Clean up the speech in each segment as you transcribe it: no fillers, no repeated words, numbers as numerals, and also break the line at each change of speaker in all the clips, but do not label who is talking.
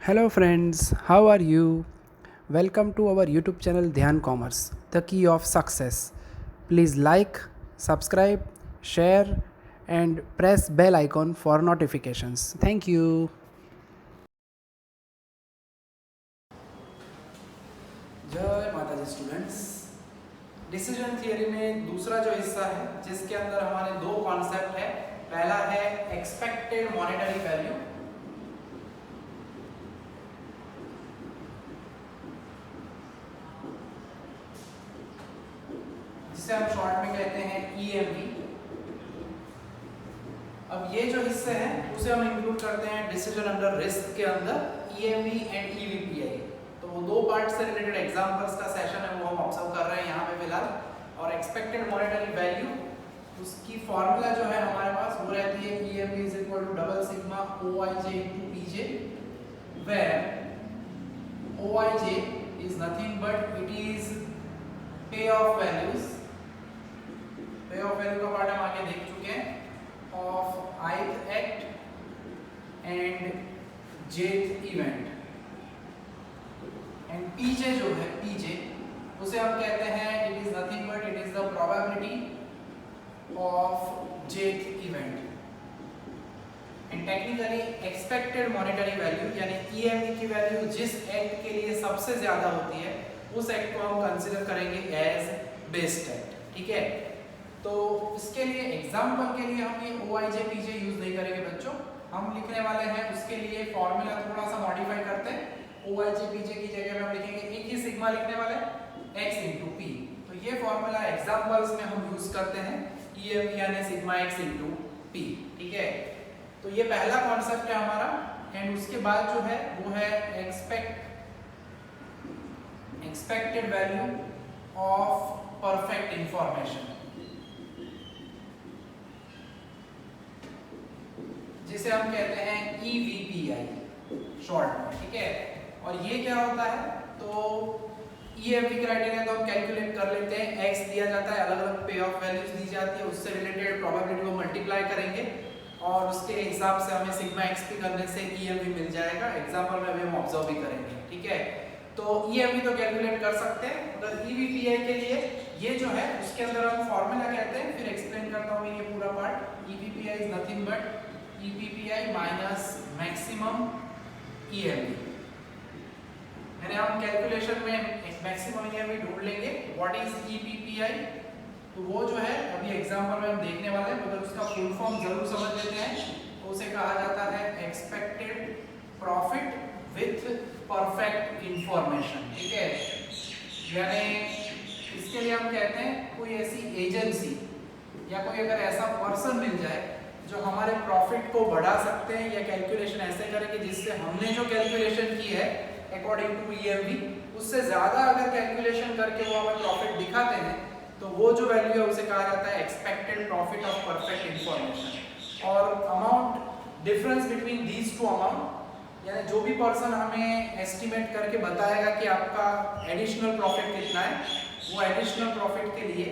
Hello friends, how are you? Welcome to our YouTube channel Dhyan Commerce, the key of success. Please like, subscribe, share and press bell icon for notifications. Thank you. जय माता the students. Decision theory में दूसरा जो हिस्सा है जिसके अंदर हमारे दो कॉन्सेप्ट है। पहला है एक्सपेक्टेड मॉनेटरी वैल्यू, जिसे हम शॉर्ट में कहते हैं EMV। अब ये जो हिस्से हैं उसे हम इंक्लूड करते हैं डिसीजन अंडर रिस्क के अंदर, EMV एंड EVPI। तो वो दो पार्ट से रिलेटेड एग्जांपल्स का सेशन है वो हम ऑब्जर्व कर रहे हैं यहाँ पे फिलहाल। और एक्सपेक्टेड मॉनेटरी वैल्यू, उसकी फॉर्मूला जो है हमारे पास वो रहती है EMV is equal to double sigma OIJ into PJ, where OIJ is nothing but it is pay off values. Pay off value का पार्ट हम आगे देख चुके हैं, of ith act and jth event. And pj जो है pj उसे हम कहते हैं it is nothing but it is the probability of jth event. And technically expected monetary value यानी EMV की वैल्यू जिस एक्ट के लिए सबसे ज्यादा होती है उस एक्ट को हम कंसीडर करेंगे एज बेस्ट एक्ट। ठीक है, तो इसके लिए एग्जांपल के लिए हम ये OIJ PJ यूज नहीं करेंगे बच्चों। हम लिखने वाले हैं उसके लिए फॉर्मूला थोड़ा सा मॉडिफाई करते हैं। OIJ PJ की जगह में हम लिखेंगे एक ही सिग्मा लिखने वाले x इंटू पी। तो ये फॉर्मूला एग्जांपल्स में हम यूज करते हैं EMV यानी सिग्मा x इंटू पी। ठीक है, तो ये पहला कॉन्सेप्ट है हमारा। एंड उसके बाद जो है वो है expected value of perfect information, जिसे हम कहते हैं EVPI शॉर्ट में। ठीक है, और ये क्या होता है, तो EMV क्राइटेरिया तो हम कैलकुलेट कर लेते हैं। x दिया जाता है, अलग अलग पे ऑफ वैल्यूज दी जाती है, उससे रिलेटेड प्रोबेबिलिटी को मल्टीप्लाई करेंगे और उसके हिसाब से हमें सिग्मा XP करने से EMV मिल जाएगा। एग्जांपल में अभी हम ऑब्जर्व भी करेंगे। ठीक है, तो EMV तो कैलकुलेट कर सकते हैं, मगर EVPI के लिए ये जो है उसके अंदर हम फॉर्मूला कहते हैं। फिर एक्सप्लेन करता हूँ ये पूरा part. EVPI is nothing but EPPI minus maximum EMV। यानी हम कैलकुलेशन में मैक्सिमम EMV ढूंढ लेंगे। व्हाट इज EPPI, तो वो जो है अभी एग्जांपल में हम देखने वाले हैं, मगर उसका फुल फॉर्म जरूर समझ लेते हैं। तो उसे कहा जाता है expected profit with perfect information. ठीक है, यानी इसके लिए हम कहते हैं कोई ऐसी एजेंसी या कोई अगर ऐसा पर्सन मिल जाए जो हमारे प्रॉफिट को बढ़ा सकते हैं या कैलकुलेशन ऐसे करें कि जिससे हमने जो कैलकुलेशन की है अकॉर्डिंग टू EMV उससे ज्यादा अगर कैलकुलेशन करके वो हमें प्रॉफिट दिखाते हैं, तो वो जो वैल्यू है उसे कहा जाता है expected profit of perfect information. और amount difference between these two amount, यानी जो भी पर्सन हमें एस्टिमेट करके बताएगा कि आपका एडिशनल प्रॉफिट कितना है, वो एडिशनल प्रॉफिट के लिए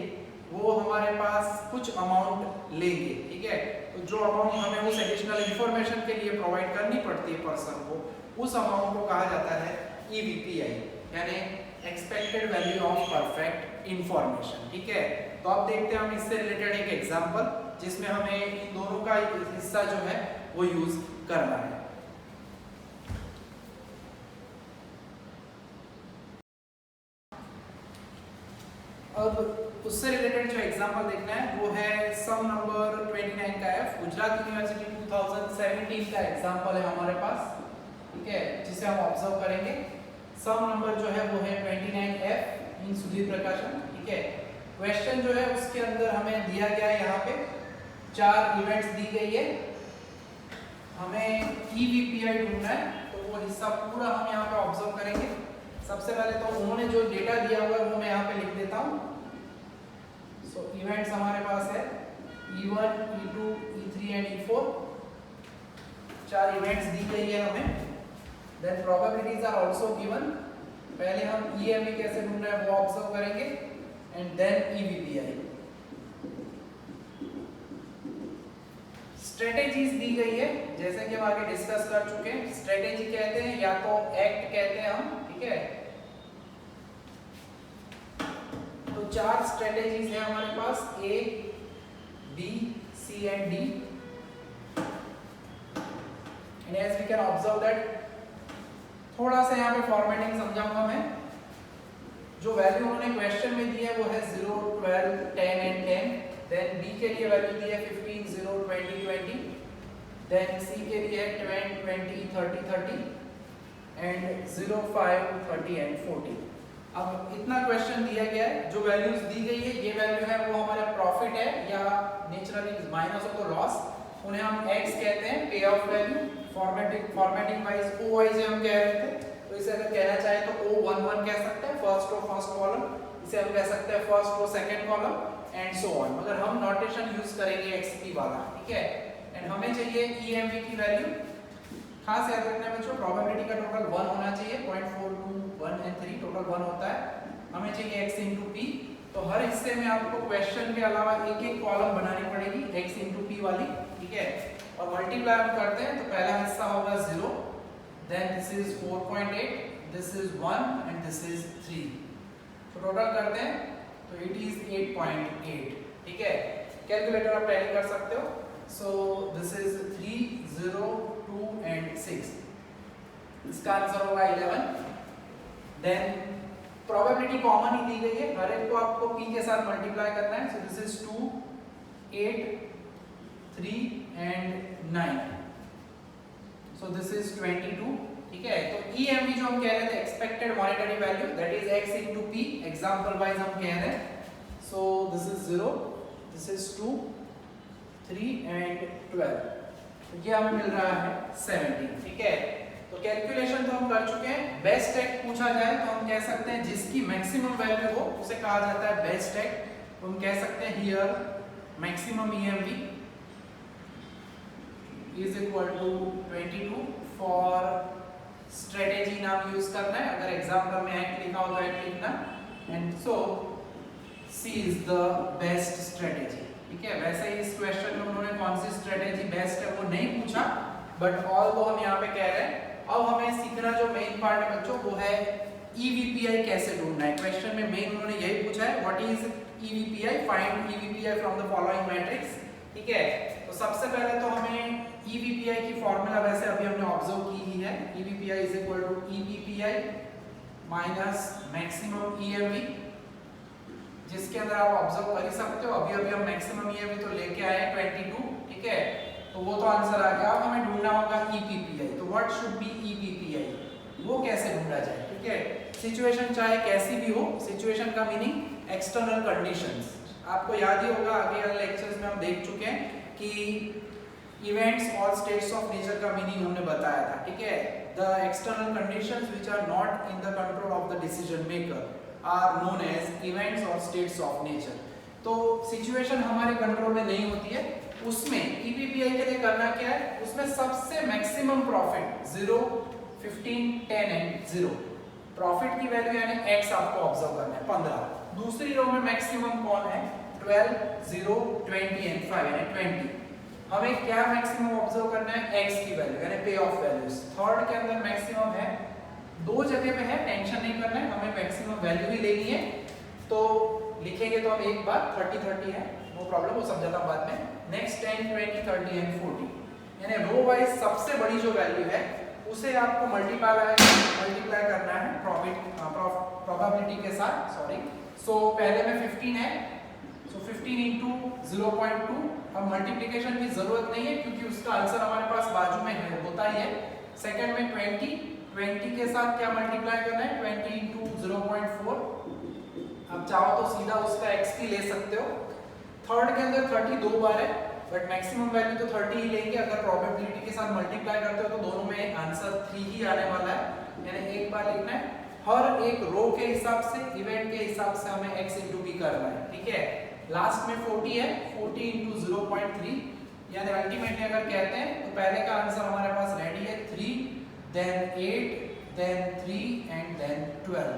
वो हमारे पास कुछ अमाउंट लेंगे। ठीक है, तो जो अमाउंट हमें उस एडिशनल इंफॉर्मेशन के लिए प्रोवाइड करनी पड़ती है पर्सन को, उस अमाउंट को कहा जाता है EVPI यानी expected value of perfect information. ठीक है, तो अब देखते हैं हम इससे रिलेटेड एक एग्जांपल जिसमें हमें इन दोनों का हिस्सा जो है वो यूज करना है। अब उससे रिलेटेड जो एग्जांपल देखना है वो है सम नंबर 29 का F, गुजरात यूनिवर्सिटी 2017 का एग्जांपल है हमारे पास। ठीक है, जिसे हम ऑब्जर्व करेंगे। सम नंबर जो है वो है 29F इन सुधीर प्रकाशन। ठीक है, क्वेश्चन जो है उसके अंदर हमें दिया गया है, यहाँ पे 4 इवेंट्स दी गई है, हमें EVPI ढूंढना है। तो वो हिस्सा पूरा हम यहाँ पे ऑब्जर्व करेंगे। सबसे पहले तो उन्होंने जो डेटा दिया हुआ है वो मैं यहाँ पे लिख देता हूँ। सो इवेंट्स हमारे पास है E1, E2, E3 and E4। 4 events दी गई है हमें। Then probabilities are also given. पहले हम EMV कैसे ढूंढना है वो ऑब्जर्व करेंगे एंड देन EVPI। स्ट्रेटेजीज दी गई है, जैसे कि हम आगे डिस्कस कर चुके हैं। स्ट्रेटेजी कहते हैं या या तो एक्ट कहते हैं हम, ठीक है। तो 4 स्ट्रेटेजीज है हमारे पास, A, B, C and D. And as we can observe that, थोड़ा सा यहाँ पे फॉर्मेटिंग समझाऊंगा मैं। जो वैल्यू उन्होंने क्वेश्चन में दी है वो है 0, 12, 10 एंड 10। देन बी के लिए वैल्यू दी है 15, 0, 20, 20। देन सी के लिए 10, 20, 30, 30 एंड 0, 5, 30 एंड 40। अब इतना क्वेश्चन दिया गया है, जो वैल्यूज दी गई है ये वैल्यू है वो हमारा प्रॉफिट है या नेचुरली माइनस हो तो लॉस, उन्हें हम एक्स कहते हैं, pay off value. Formatting wise O wise हम कह रहे थे, तो इसे अगर कहना चाहे तो O11 कह सकते हैं, फर्स्ट रो फर्स्ट कॉलम। इसे हम कह सकते हैं first row second column and so on, मगर हम नोटेशन यूज करेंगे XP वाला, ठीक है। एंड हमें चाहिए EMV की वैल्यू। खास याद रखना बच्चों, प्रोबेबिलिटी का टोटल 1 होना चाहिए, 0.42, 1 एंड 3 टोटल 1 होता है। हमें चाहिए x into p। तो हर हिस्से में आपको क्वेश्चन के अलावा एक एक कॉलम बनानी पड़ेगी x into p वाली, ठीक है। और मल्टीप्लाई हम करते हैं तो पहला हिस्सा होगा 0, then this is 4.8, this is 1 and this is 3। तो टोटल करते हैं तो it is 8.8, ठीक है। कैलकुलेटर आप टैली कर सकते हो। So this is 3, 0, 2 and 6। इसका आंसर होगा 11। देन प्रोबेबिलिटी कॉमन ही दी गई है, हर एक को आपको p के साथ मल्टीप्लाई करना है। So this is 2, 8, 3 and 9। So this is 22, ठीक है। तो EMV जो हम कह रहे थे, expected monetary value, that is x into p। Example wise हम कह रहे हैं। So this is 0, this is 2, 3 and 12। तो ये हमें मिल रहा है 17, ठीक है। तो कैलकुलेशन तो हम कर चुके हैं। बेस्ट एक्ट पूछा जाए तो हम कह सकते हैं जिसकी मैक्सिमम वैल्यू हो उसे कहा जाता है बेस्ट एक्ट। तो हम कह सकते हैं here maximum EMV is equal to 22 for strategy नाम यूज करना है। अगर एग्जाम्पल में एक्ट लिखा हो तो एक्ट लिखना। And so C is the best strategy, ठीक है। वैसे ही इस क्वेश्चन में उन्होंने कौन सी स्ट्रेटेजी बेस्ट है वो नहीं पूछा, बट ऑल वो हम यहाँ पे कह रहे हैं। अब हमें सीखना जो मेन पार्ट है बच्चों वो है EVPI कैसे ढूंढना है। क्वेश्चन में मेन उन्होंने यही पूछा है, what is EVPI, find EVPI from the following matrix, ठीक है। तो सबसे पहले तो हमें EVPI की फॉर्मूला वैसे अभी हमने ऑब्जर्व की ही है। EVPI is equal to EVPI minus maximum EMV, जिसके अंदर आप ऑब्जर्व कर ही सकते हो। अभी अभी हम मैक्सिमम EMV तो लेके आए 22, ठीक है। तो वो तो आंसर आ गया। अब हमें ढूंढना होगा EPPI। तो व्हाट शुड बी EPPI, वो कैसे ढूंढा जाए, ठीक है। सिचुएशन चाहे कैसी भी हो, सिचुएशन का मीनिंग एक्सटर्नल कंडीशंस। आपको याद ही होगा, आगे वाले लेक्चर्स में हम देख चुके हैं कि इवेंट्स और स्टेट्स ऑफ नेचर का मीनिंग हमने बताया था, ठीक है। The external conditions which are not in the control of the decision maker are known as events और स्टेट्स ऑफ नेचर। तो सिचुएशन हमारे कंट्रोल में नहीं होती है, उसमें EPPI के लिए करना क्या है, उसमें सबसे मैक्सिमम प्रॉफिट 0, 15, 10 एंड 0। प्रॉफिट की वैल्यू यानी x आपको ऑब्जर्व करना है 15। दूसरी रो में मैक्सिमम कौन है, 12, 0, 20 एंड 5 यानी 20। हमें क्या मैक्सिमम ऑब्जर्व करना है, x की वैल्यू यानी पे ऑफ वैल्यूज। थर्ड के अंदर मैक्सिमम है, दो जगह पे है, टेंशन नहीं करना है, हमें मैक्सिमम वैल्यू ही लेनी है। तो लिखेंगे तो हम एक बार 30, 30 है, नो प्रॉब्लम, वो समझाता हूं बाद में। नेक्स्ट 10, 20, 30 एंड 40, यानी रो वाइज सबसे बड़ी जो वैल्यू है उसे आपको मल्टीप्लाई करना है प्रोबेबिलिटी के साथ, सॉरी। सो पहले में 15 है, सो 15 into 0.2। अब मल्टीप्लिकेशन की जरूरत नहीं है क्योंकि उसका आंसर हमारे पास बाजू में है, होता ही है। सेकंड में 20 के साथ क्या मल्टीप्लाई करना है, 20 into 0.4। अब चाहो तो सीधा उसका XP ले सकते हो। थर्ड के अंदर 30 दो बार है, बट मैक्सिमम वैल्यू तो 30 ही लेंगे। अगर प्रोबेबिलिटी के साथ मल्टीप्लाई करते हो तो दोनों में आंसर 3 ही आने वाला है, यानी एक बार लिखना है। हर एक रो के हिसाब से, इवेंट के हिसाब से हमें x into b करना है, ठीक है। लास्ट में 40 है, 40 into 0.3, यानी अल्टीमेटली अगर कहते हैं तो पहले का आंसर हमारे पास रेडी है 3, then 8, then 3 and then 12।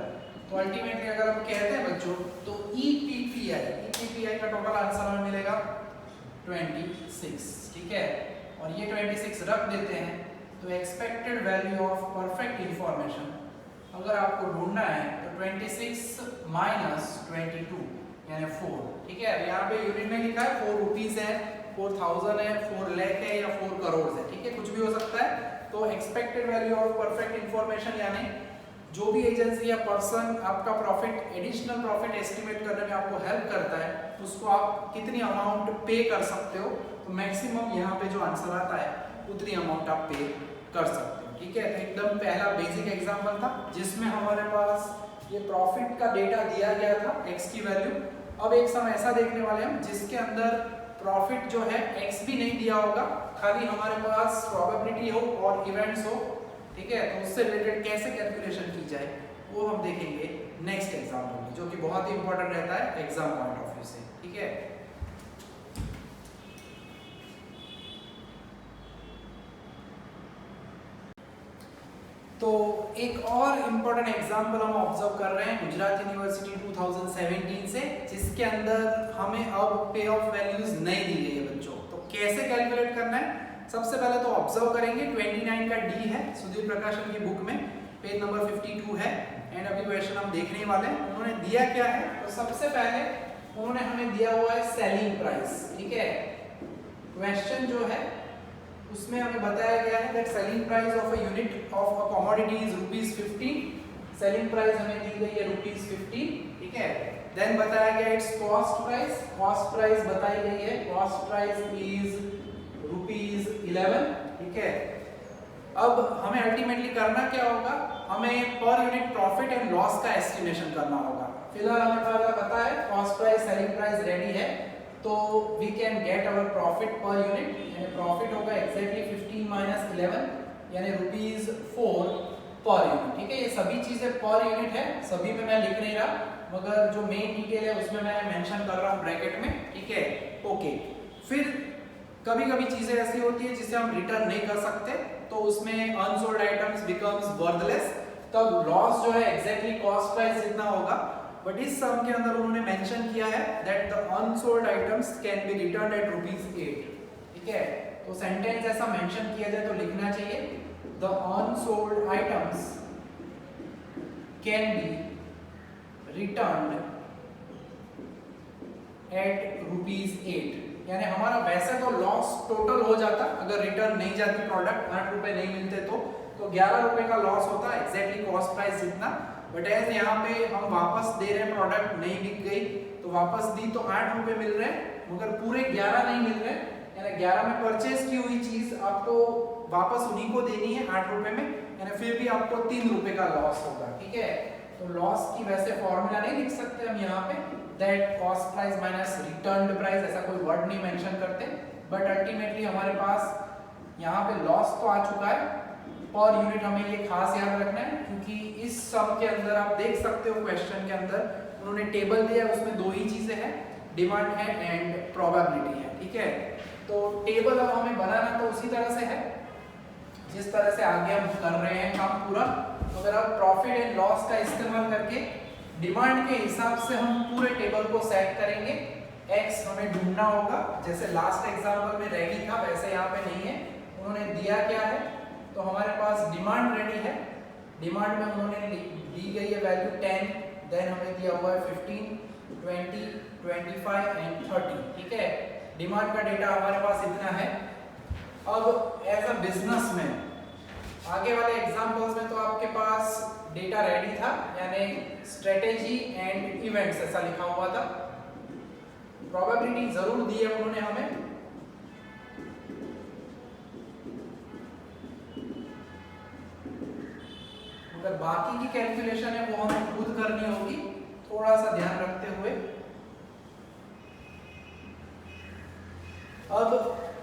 तो अल्टीमेटली अगर हम कहते हैं बच्चों तो EPPI का टोटल आंसर हमें मिलेगा 26, ठीक है। और ये 26 रख देते हैं तो expected value of perfect information अगर आपको ढूंढना है तो 26 माइनस 22 यानी 4, ठीक है। यहाँ पे यूनिट में लिखा है 4 रुपीज है, 4000 है, 4 लाख है या 4 करोड़ है, ठीक है, कुछ भी हो सकता है। तो expected value of perfect information यानी जो भी एजेंसी या पर्सन आपका प्रॉफिट एडिशनल प्रॉफिट एस्टिमेट करने में आपको हेल्प करता है उसको आप कितनी अमाउंट पे कर सकते हो, तो मैक्सिमम यहाँ पे जो आंसर आता है उतनी अमाउंट आप पे कर सकते हो, ठीक है। तो एकदम पहला बेसिक एग्जांपल था जिसमें हमारे पास ये प्रॉफिट का डेटा दिया गया था x की वैल्यू। अब एक सम ऐसा देखने वाले हैं जिसके अंदर प्रॉफिट जो है x भी नहीं दिया होगा, खाली हमारे पास प्रोबेबिलिटी हो और इवेंट्स हो, ठीक है। तो उससे रिलेटेड कैसे कैलकुलेशन की जाए वो हम देखेंगे नेक्स्ट एग्जाम्पल में, जो कि बहुत ही इंपॉर्टेंट रहता है एग्जाम पॉइंट ऑफ व्यू से, ठीक है। तो एक और इम्पोर्टेंट एग्जाम्पल हम ऑब्जर्व कर रहे हैं गुजरात यूनिवर्सिटी 2017 से, जिसके अंदर हमें अब पे ऑफ वैल्यूज नहीं दी गई है बच्चों। तो कैसे कैलकुलेट करना है, सबसे पहले तो ऑब्जर्व करेंगे 29 का डी है सुधीर प्रकाशन की बुक में, पेज नंबर 52 है एंड अभी क्वेश्चन हम देखने वाले हैं। उन्होंने दिया क्या है, तो सबसे पहले उन्होंने हमें दिया हुआ है सेलिंग प्राइस, ठीक है। क्वेश्चन जो है उसमें हमें बताया गया है that selling price of a unit of a commodity is ₹15, selling price हमें दी गई है ₹15, ठीक है। देन बताया गया इट्स कॉस्ट प्राइस बताई गई है, कॉस्ट प्राइस इज ₹11, ठीक है। अब हमें अल्टीमेटली करना क्या होगा, हमें per unit profit and loss का एस्टिमेशन करना होगा। फिलहाल हमें पता है cost price selling price ready है, तो we can get our profit per unit, यानी प्रॉफिट होगा एक्जैक्टली 15 माइनस 11 यानी ₹4 पर यूनिट, ठीक है। ये सभी चीजें पर यूनिट है, सभी में मैं लिख नहीं रहा, मगर जो मेन डिटेल है उसमें मैं मेंशन कर रहा हूँ ब्रैकेट में, ठीक है, ओके। फिर कभी कभी चीजें ऐसी होती है जिसे हम रिटर्न नहीं कर सकते, तो उसमें अनसोल्ड आइटम्स बिकम्स वर्थलेस, तब लॉस जो है एक्जैक्टली कॉस्ट प्राइस जितना होगा। बट इस सम के अंदर उन्होंने मेंशन किया है that the unsold items can be return at ₹8, ठीक है। तो सेंटेंस ऐसा मेंशन किया जाए तो लिखना चाहिए the unsold items can be return at ₹8, यानी हमारा वैसे तो लॉस टोटल हो जाता अगर रिटर्न नहीं जाती प्रोडक्ट, 8 रुपए नहीं मिलते तो 11 रुपए का लॉस होता एक्जैक्टली कॉस्ट प्राइस जितना। बट एज यहाँ पे हम वापस दे रहे हैं, प्रोडक्ट नहीं बिक गई तो वापस दी तो 8 रुपए मिल रहे हैं, मगर पूरे 11 नहीं मिल रहे, यानी 11 में परचेज की हुई चीज आपको वापस उन्हीं को देनी है 8 रुपए में, यानी फिर भी आपको 3 रुपए का लॉस होगा, ठीक है। तो लॉस की वैसे फॉर्मूला नहीं लिख सकते हम यहाँ पे that cost price minus returned price, ऐसा कोई वर्ड नहीं मेंशन करते, बट अल्टीमेटली हमारे पास यहाँ पे लॉस तो आ चुका है। पर यूनिट हमें ये खास याद रखना है, क्योंकि इस सम के अंदर आप देख सकते हो क्वेश्चन के अंदर उन्होंने टेबल दिया है, उसमें 2 ही चीजें हैं, डिमांड है एंड प्रोबेबिलिटी है, ठीक है। तो टेबल अब हमें बनाना तो उसी तरह से है जिस तरह से आगे हम कर रहे हैं काम पूरा। तो अगर आप प्रॉफिट एंड लॉस का इस्तेमाल करके डिमांड के हिसाब से हम पूरे टेबल को सेट करेंगे। एक्स हमें ढूंढना होगा, जैसे लास्ट एग्जाम्पल में रेडी था वैसे यहाँ पे नहीं है। उन्होंने दिया क्या है, तो हमारे पास डिमांड रेडी है, डिमांड में उन्होंने दी गई है वैल्यू 10, देन हमें दिया हुआ है 15, 20, 25 एंड 30, ठीक है। डिमांड का डेटा हमारे पास इतना है। अब एज अ बिजनेसमैन आगे वाले एग्जांपल्स में तो आपके पास डेटा रेडी था, यानी स्ट्रेटेजी एंड इवेंट्स ऐसा लिखा हुआ था। प्रोबेबिलिटी जरूर दी है उन्होंने हमें, मगर बाकी की कैलकुलेशन है वो हमें खुद करनी होगी, थोड़ा सा ध्यान रखते हुए। अब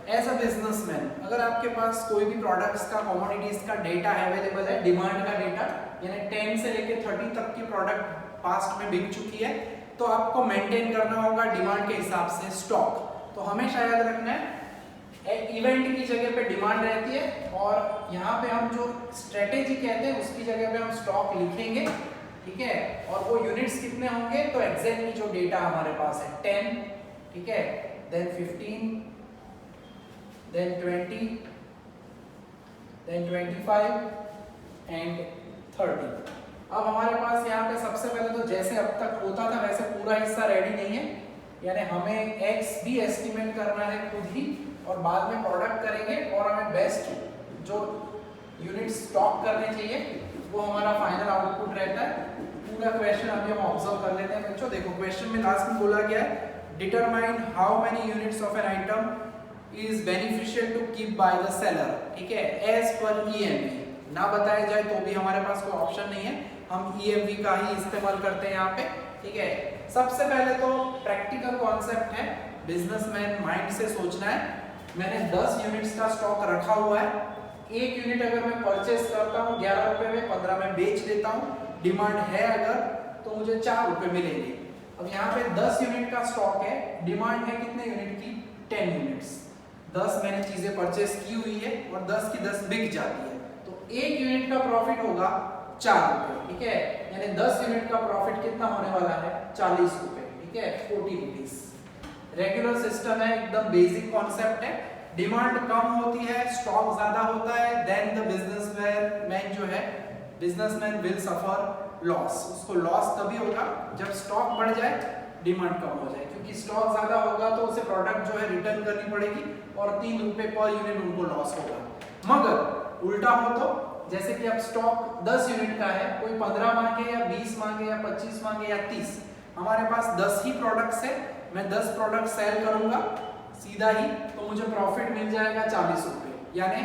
एज अ बिजनेसमैन अगर आपके पास कोई भी प्रोडक्ट्स का कमोडिटीज का डेटा अवेलेबल है, डिमांड का डेटा, यानी 10 से लेके 30 तक की प्रोडक्ट पास्ट में बिक चुकी है, तो आपको मेंटेन करना होगा डिमांड के हिसाब से स्टॉक। तो हमेशा याद रखना है इवेंट की जगह पे डिमांड रहती है, और यहाँ पे हम जो स्ट्रेटेजी कहते हैं उसकी जगह पे हम स्टॉक लिखेंगे, ठीक है। और वो यूनिट्स कितने होंगे, तो एग्जैक्टली जो डेटा हमारे पास है 10, ठीक है, देन 15, then 20, देन 25 एंड 30। अब हमारे पास यहाँ पे सबसे पहले तो जैसे अब तक होता था वैसे पूरा हिस्सा रेडी नहीं है, यानी हमें x भी एस्टिमेट करना है खुद ही और बाद में प्रोडक्ट करेंगे और हमें बेस्ट जो यूनिट स्टॉक करने चाहिए वो हमारा फाइनल आउटपुट रहता है। पूरा क्वेश्चन अभी हम ऑब्जर्व कर लेते हैं बच्चों। देखो क्वेश्चन में लास्ट में बोला गया है determine how many units of an item is beneficial to keep by the seller, ठीक है, एज पर ईएमवी। ना बताया जाए तो भी हमारे पास कोई ऑप्शन नहीं है, हम ईएमवी का ही इस्तेमाल करते हैं यहाँ पे, ठीक है। सबसे पहले तो प्रैक्टिकल कॉन्सेप्ट है, बिजनेसमैन माइंड से सोचना है। मैंने 10 यूनिट्स का स्टॉक रखा हुआ है, एक यूनिट अगर मैं परचेस करता हूँ 11 रुपए में, 15 में बेच देता हूँ, डिमांड है अगर तो मुझे 4 रुपए मिलेंगे। अब यहाँ पे 10 यूनिट का स्टॉक है, डिमांड है कितने यूनिट की, 10 यूनिट्स। 10 मैंने चीजें परचेस की हुई है और 10 की 10 बिक जाती है, तो एक यूनिट का प्रॉफिट होगा 4 रुपए, ठीक है। यानी 10 यूनिट का प्रॉफिट कितना होने वाला है, 40 रुपए, ठीक है, 40 रुपीस। रेगुलर सिस्टम है, एकदम बेसिक कॉन्सेप्ट है। डिमांड कम होती है, स्टॉक ज्यादा होता है, देन द बिजनेसमैन जो है, बिजनेसमैन विल सफर लॉस। उसको लॉस तभी होगा जब स्टॉक बढ़ जाए, डिमांड कम हो जाए, क्योंकि स्टॉक ज्यादा होगा तो उसे प्रोडक्ट जो है रिटर्न करनी पड़ेगी और 3 रुपए पर यूनिट उनको लॉस होगा। मगर उल्टा हो तो, जैसे कि अब स्टॉक 10 यूनिट का है, कोई 15 मांगे या 20 मांगे या 25 मांगे या 30, हमारे पास 10 ही प्रोडक्ट्स है, मैं 10 प्रोडक्ट सेल करूंगा सीधा ही, तो मुझे प्रॉफिट मिल जाएगा 40 रुपए। यानी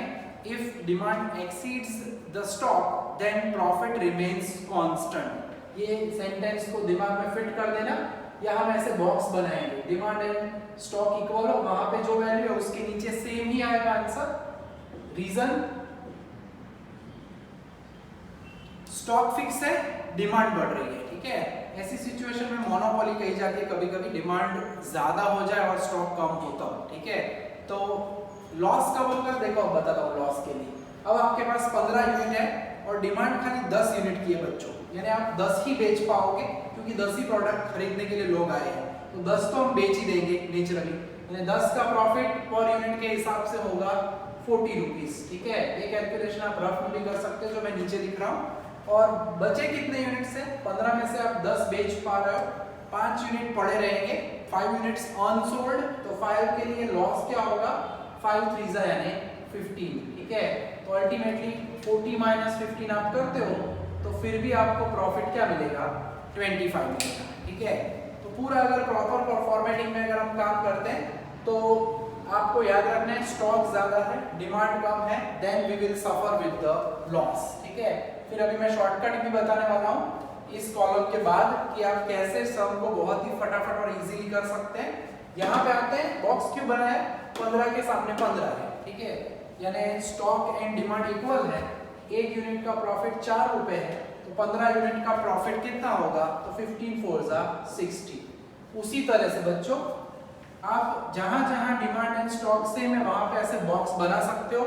if demand exceeds the stock then profit remains constant. ये सेंटेंस को दिमाग में फिट कर देना, या हम ऐसे बॉक्स बनाएंगे, डिमांड एंड स्टॉक इक्वल हो, वहां पे जो वैल्यू है उसके नीचे सेम ही आएगा आंसर। रीजन, स्टॉक फिक्स है, डिमांड बढ़ रही है, ठीक है। ऐसी सिचुएशन में मोनोपोली कही जाती है, कभी कभी डिमांड ज्यादा हो जाए और स्टॉक कम होता हो, ठीक है। तो लॉस कब होगा, देखो अब बताता हूँ लॉस के लिए। अब आपके पास 15 यूनिट है और डिमांड खाली 10 यूनिट की है बच्चों, यानी आप 10 ही बेच पाओगे क्योंकि 10 ही प्रोडक्ट खरीदने के लिए लोग आए हैं, तो 10 तो हम बेच ही देंगे नेचुरली, यानी 10 का प्रॉफिट पर यूनिट के हिसाब से होगा 40 रुपीस, ठीक है। ये कैलकुलेशन आप रफ में भी कर सकते हो जो मैं नीचे लिख रहा हूँ। और बचे कितने यूनिट से, 15 में से आप 10 बेच पा रहे हो, 5 यूनिट पड़े रहेंगे, 5 यूनिट्स अनसोल्ड, तो 5 के लिए लॉस क्या होगा, 5 3 यानी 15, ठीक है। तो अल्टीमेटली 40 माइनस 15 आप करते हो तो फिर भी आपको प्रॉफिट क्या मिलेगा, 25 मिलेगा, ठीक है। तो पूरा अगर प्रॉपर फॉर्मेटिंग में अगर हम काम करते हैं तो आपको याद रखना है स्टॉक ज्यादा है, डिमांड कम है, then we will suffer with the loss, ठीक है। फिर अभी मैं शॉर्टकट भी बताने वाला हूँ इस कॉलम के बाद कि आप कैसे सम को बहुत ही फटाफट और इजीली कर सकते हैं। यहाँ पे आते हैं, बॉक्स क्यों बना है, 15 के सामने 15 है, ठीक है, यानी स्टॉक एंड डिमांड इक्वल है, एक यूनिट का प्रॉफिट 4 रुपए है, तो 15 यूनिट का प्रॉफिट कितना होगा, तो 15 4 60। उसी तरह से बच्चों आप जहां जहां डिमांड एंड स्टॉक सेम है वहां पे ऐसे बॉक्स बना सकते हो,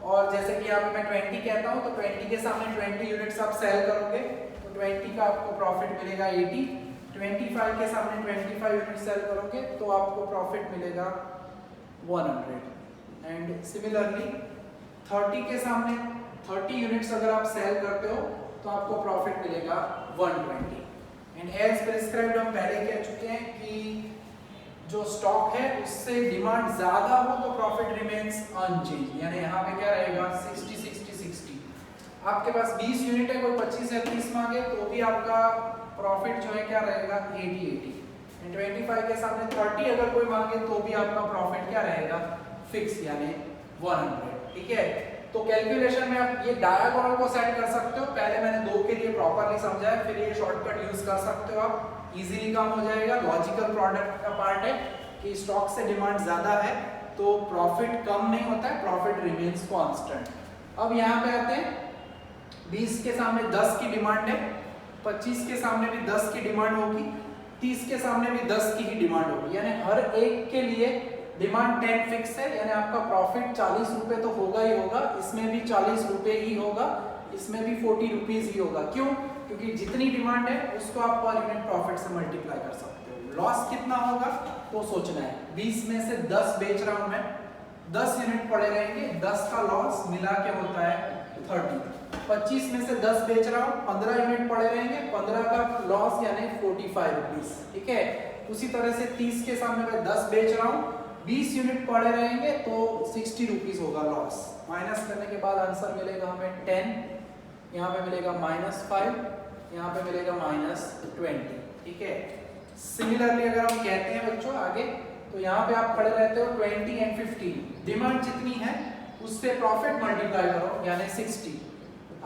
और जैसे कि आप मैं 20 कहता हूं तो 20 के सामने 20 यूनिट्स आप सेल करोगे तो 20 का आपको प्रॉफिट मिलेगा 80, 25 के सामने 25 यूनिट सेल करोगे तो आपको प्रॉफिट मिलेगा 100, एंड सिमिलरली 30 के सामने 30 यूनिट्स अगर आप सेल करते हो तो आपको प्रॉफिट मिलेगा 120। एंड एज प्रिस्क्राइब्ड हम पहले कह चुके हैं कि जो स्टॉक है उससे डिमांड ज्यादा हो तो प्रॉफिट रिमेन्स अनचेंज, यानी यहाँ पे क्या रहेगा 60 60 60। आपके पास 20 यूनिट है, कोई 25 या 30 मांगे तो भी आपका प्रॉफिट जो है क्या रहेगा 80 80। एंड 25 के सामने 30 अगर कोई मांगे तो भी आपका प्रॉफिट क्या रहेगा फिक्स, यानी 100, ठीक है। तो कैलकुलेशन में आप ये डायगोनल को सेट कर सकते हो, पहले मैंने 2 के लिए प्रॉपरली समझाया, फिर ये शॉर्टकट यूज कर सकते हो आप, इजीली काम हो जाएगा। लॉजिकल प्रोडक्ट का पार्ट है कि स्टॉक से डिमांड ज्यादा है तो प्रॉफिट कम नहीं होता है, प्रॉफिट रिमेन्स कांस्टेंट। अब यहाँ पे आते हैं, 20 के सामने 10 की डिमांड है, 25 के सामने भी 10 की डिमांड होगी, 30 के सामने भी 10 की ही डिमांड होगी, यानी हर एक के लिए डिमांड 10 फिक्स है, यानी आपका प्रॉफिट 40 रुपए तो होगा ही होगा, इसमें भी 40 रुपए ही होगा, इसमें भी 40 रुपीज ही होगा। क्यों, क्योंकि जितनी डिमांड है उसको आप पर यूनिट प्रॉफिट से मल्टीप्लाई कर सकते हो। लॉस कितना होगा तो सोचना है, 20 में से 10 बेच रहा हूं मैं, 10 यूनिट पड़े रहेंगे, 10 का लॉस मिला के होता है 30। 25 में से 10 बेच रहा हूँ, 15 यूनिट पड़े रहेंगे, 15 का लॉस यानी 45 रुपीज। ठीक है, उसी तरह से 30 के सामने मैं 10 बेच रहा हूँ, 20 यूनिट पड़े रहेंगे तो 60 रुपीज होगा लॉस। माइनस करने के बाद आंसर मिलेगा हमें 10, यहाँ पे मिलेगा -5, यहाँ पे मिलेगा -20। ठीक है, सिमिलरली अगर हम कहते हैं बच्चों आगे, तो यहाँ पे आप खड़े रहते हो 20 एंड 15, डिमांड जितनी है उससे प्रॉफिट मल्टीप्लाई करो यानी 60।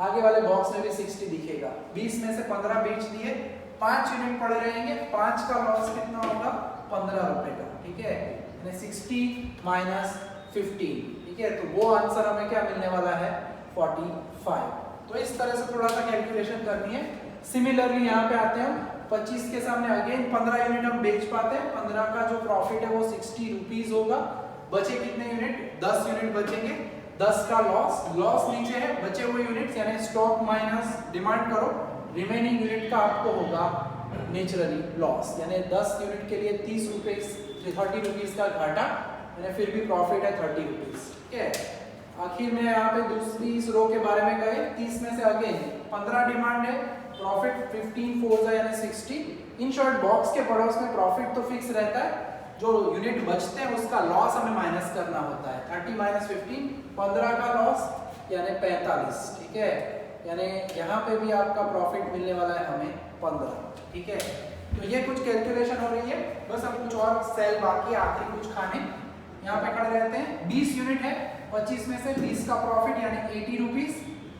आगे वाले बॉक्स में भी 60 दिखेगा। 20 में से 15 बेच दिए, 5 यूनिट पड़े रहेंगे, 5 का लॉस कितना होगा 15 रुपए का। ठीक है, यानी 60 माइनस 15। ठीक है, तो वो आंसर हमें क्या मिलने वाला है 45। तो इस तरह से थोड़ा सा कैलकुलेशन करनी है। सिमिलरली यहाँ पे आते हैं, 25 के सामने अगेन 15 यूनिट हम बेच पाते हैं, 15 का जो प्रॉफिट है वो 60 रुपीज होगा। बचे कितने यूनिट, 10 यूनिट बचेंगे, 10 का लॉस नीचे है, बचे हुए यूनिट्स यानी स्टॉक माइनस डिमांड करो, रिमेनिंग यूनिट का आपको होगा नेचुरली लॉस, यानी 10 यूनिट के लिए 30 रुपीज का घाटा, यानी फिर भी प्रॉफिट है 30 रुपीज। ठीक है, आखिर में यहाँ पे दूसरी इस रो के बारे में कहे, 30 में से अगेन 15 डिमांड है, प्रॉफिट 15 4 यानी 60। इन शॉर्ट बॉक्स के पड़ोस में प्रॉफिट तो फिक्स रहता है, जो यूनिट बचते हैं उसका लॉस हमें माइनस करना होता है। 30 माइनस 15, 15 का लॉस यानी 45। ठीक है, यानी यहाँ पे भी आपका प्रॉफिट मिलने वाला है हमें 15। ठीक है, तो ये कुछ कैलकुलेशन हो रही है, बस अब कुछ और सेल बाकी आखिरी कुछ खाने यहाँ पे खड़े रहते हैं। 20 यूनिट है, 25 में से 20 का प्रॉफिट यानी 80 रुपीज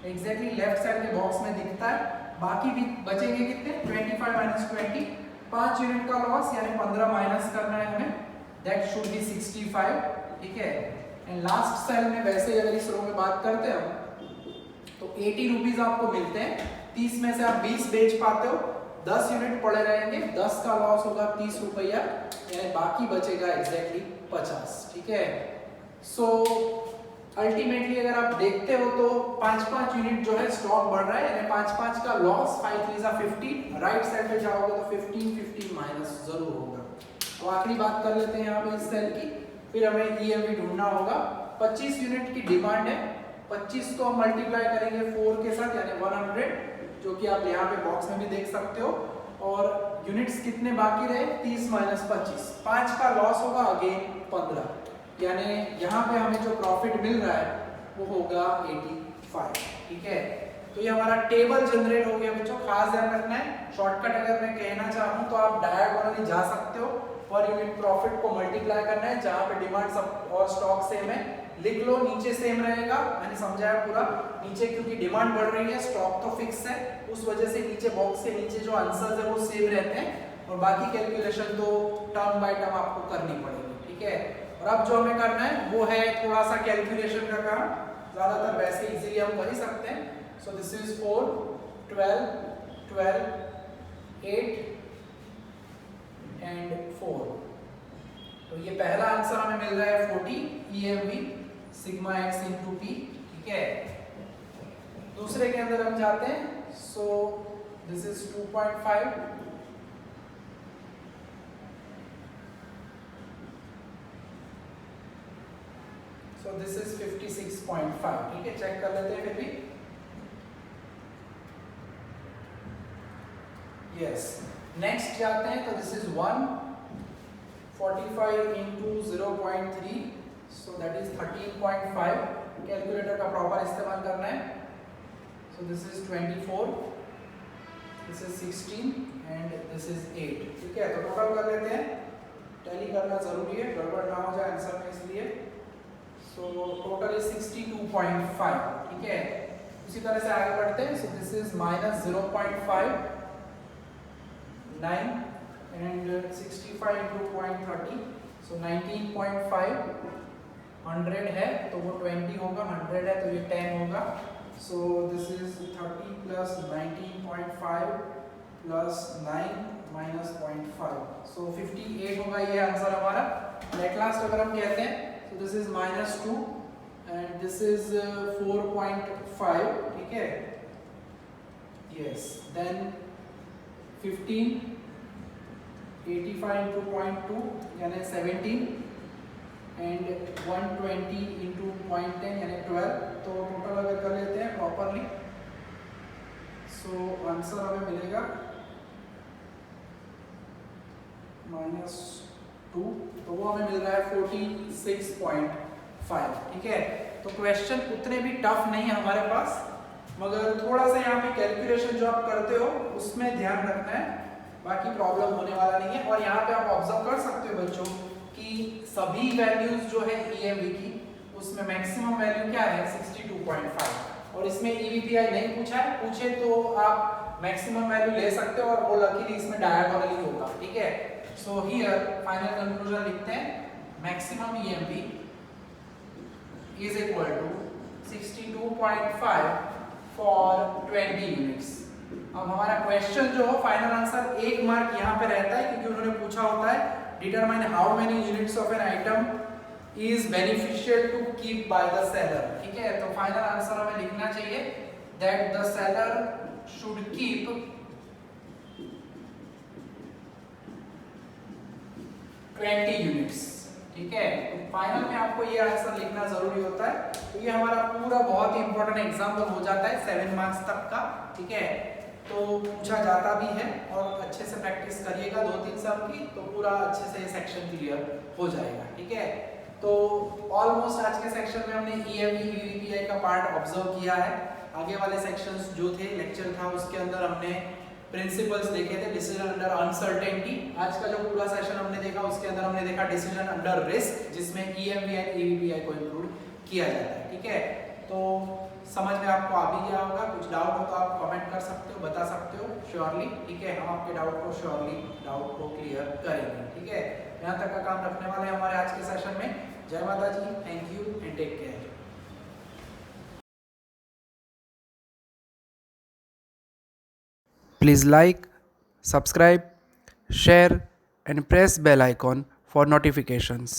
एग्जैक्टली लेफ्ट साइड के बॉक्स में दिखता है। बाकी भी बचेंगे कितने 25 माइनस 20, 5 यूनिट का लॉस यानी 15 माइनस करना है हमें, दैट शुड बी 65। ठीक है, एंड लास्ट सेल में वैसे अगर इस रो में बात करते हैं तो 80 रुपीज आपको मिलते हैं। 30 में से आप 20 बेच पाते हो, 10 यूनिट पड़े रहेंगे, 10 का लॉस होगा 30 रुपया, यानी बाकी बचेगा एग्जैक्टली 50। ठीक है, सो अल्टीमेटली अगर आप देखते हो तो 5-5 यूनिट जो है स्टॉक बढ़ रहा है, यानी 5-5 का लॉस, 5 3 15। राइट साइड पे जाओगे तो 15 माइनस जरूर होगा। तो आखिरी बात कर लेते हैं यहाँ पे इस सेल की, फिर हमें ईएमवी ढूंढना होगा। 25 यूनिट की डिमांड है, 25 को हम मल्टीप्लाई करेंगे 4 के साथ यानी 100, जो कि आप यहाँ पे बॉक्स में भी देख सकते हो। और यूनिट्स कितने बाकी रहे 30 माइनस 25, 5 का लॉस होगा अगेन 15, यानी यहाँ पे हमें जो प्रॉफिट मिल रहा है वो होगा 85। ठीक है, तो ये हमारा टेबल जनरेट हो गया बच्चों। खास ध्यान रखना है, शॉर्टकट अगर मैं कहना चाहूँ तो आप डायगोनली जा सकते हो, पर यूनिट प्रॉफिट को मल्टीप्लाई करना है, जहाँ पे डिमांड सब और स्टॉक सेम है लिख लो, नीचे सेम रहेगा। मैंने समझाया पूरा, नीचे क्योंकि डिमांड बढ़ रही है, स्टॉक तो फिक्स है, उस वजह से नीचे बॉक्स के नीचे जो आंसर्स है वो सेम रहते हैं, और बाकी कैलकुलेशन तो टर्म बाय टर्म आपको करनी पड़ेगी। ठीक है, और अब जो हमें करना है वो है थोड़ा सा कैलकुलेशन का काम, ज्यादातर वैसे इजीली हम कर ही सकते हैं। So this is 4 12 12 8 and 4। तो ये पहला आंसर हमें मिल रहा है 40 EMV sigma x into P. ठीक है, दूसरे के अंदर हम जाते हैं। So this is 2.5, so this is 56.5। ठीक है, चेक कर लेते हैं फिर भी। यस, नेक्स्ट जाते हैं, तो this is 145 into 0.3, so that is 13.5। Calculator का प्रॉपर इस्तेमाल करना है। So this is 24, this is 16 and this is 8। ठीक है, तो टोटल कर लेते हैं, टैली करना जरूरी है, गड़बड़ ना हो जाए आंसर में, इसलिए। So total is 62.5। ठीक है, उसी तरह से आगे बढ़ते हैं। So this is minus 0.5 9 and 65 into 0.30, सो 19.5। 100 है तो वो 20 होगा, 100 है तो ये 10 होगा। So this is 30 plus 19.5 plus 9 minus 0.5, सो 58 होगा ये आंसर हमारा। एट लास्ट अगर हम कहते हैं, so this is -2 and this is 4.5. ठीक है, yes, then 15 85 into 0.2 यानी 17 एंड 120 इंटू 0.10 यानी 12, तो टोटल अगर कर लेते हैं प्रॉपरली, सो आंसर हमें मिलेगा -2, तो वो हमें मिल रहा है 46.5। ठीक है, तो क्वेश्चन उतने भी टफ नहीं है हमारे पास, मगर थोड़ा सा यहाँ पे कैलकुलेशन जो आप करते हो उसमें ध्यान रखना है, बाकी प्रॉब्लम होने वाला नहीं है। और यहाँ पे आप ऑब्जर्व कर सकते हो बच्चों कि सभी वैल्यूज जो है EMV की, उसमें मैक्सिमम वैल्यू क्या है 62.5, और इसमें EVPI नहीं पूछा है, पूछे तो आप मैक्सिमम वैल्यू ले सकते हो, और वो लकीली इसमें डायगोनली होगा। ठीक है, सो हियर फाइनल कंक्लूजन लिखते हैं, maximum EMV is equal to 62.5 for 20 units. अब हमारा क्वेश्चन जो हो फाइनल आंसर 1 मार्क यहाँ पे रहता है, क्योंकि उन्होंने पूछा होता है determine how many units of an item is beneficial to keep by the seller. ठीक है, तो फाइनल आंसर हमें लिखना चाहिए that the seller should keep 20 units. ठीक है, तो फाइनल में आपको ये आंसर लिखना जरूरी होता है। तो ये हमारा पूरा बहुत ही इंपॉर्टेंट एग्जाम्पल हो जाता है 7 मार्क्स तक का। ठीक है, तो पूछा जाता भी है, और अच्छे से प्रैक्टिस करिएगा 2-3 साल की, तो पूरा अच्छे से ये सेक्शन क्लियर हो जाएगा। ठीक है, तो ऑलमोस्ट आज के सेक्शन में हमने EMV EVPI का पार्ट ऑब्जर्व किया है। आगे वाले सेक्शंस जो थे, लेक्चर था, उसके अंदर हमने प्रिंसिपल्स देखे थे, डिसीजन अंडर अनसर्टेनिटी। आज का जो पूरा सेशन हमने देखा उसके अंदर हमने देखा डिसीजन अंडर रिस्क, जिसमें EMV एंड EVPI को इंक्लूड किया जाता है। ठीक है, तो समझ में आपको आ भी गया होगा। कुछ डाउट हो तो आप कमेंट कर सकते हो, बता सकते हो श्योरली। ठीक है, हम आपके डाउट को श्योरली क्लियर करेंगे। ठीक है, यहाँ तक का काम रखने वाले हैं हमारे आज के सेशन में। जय Mata ji, thank you and take care. Please like, subscribe, share and press bell icon for notifications.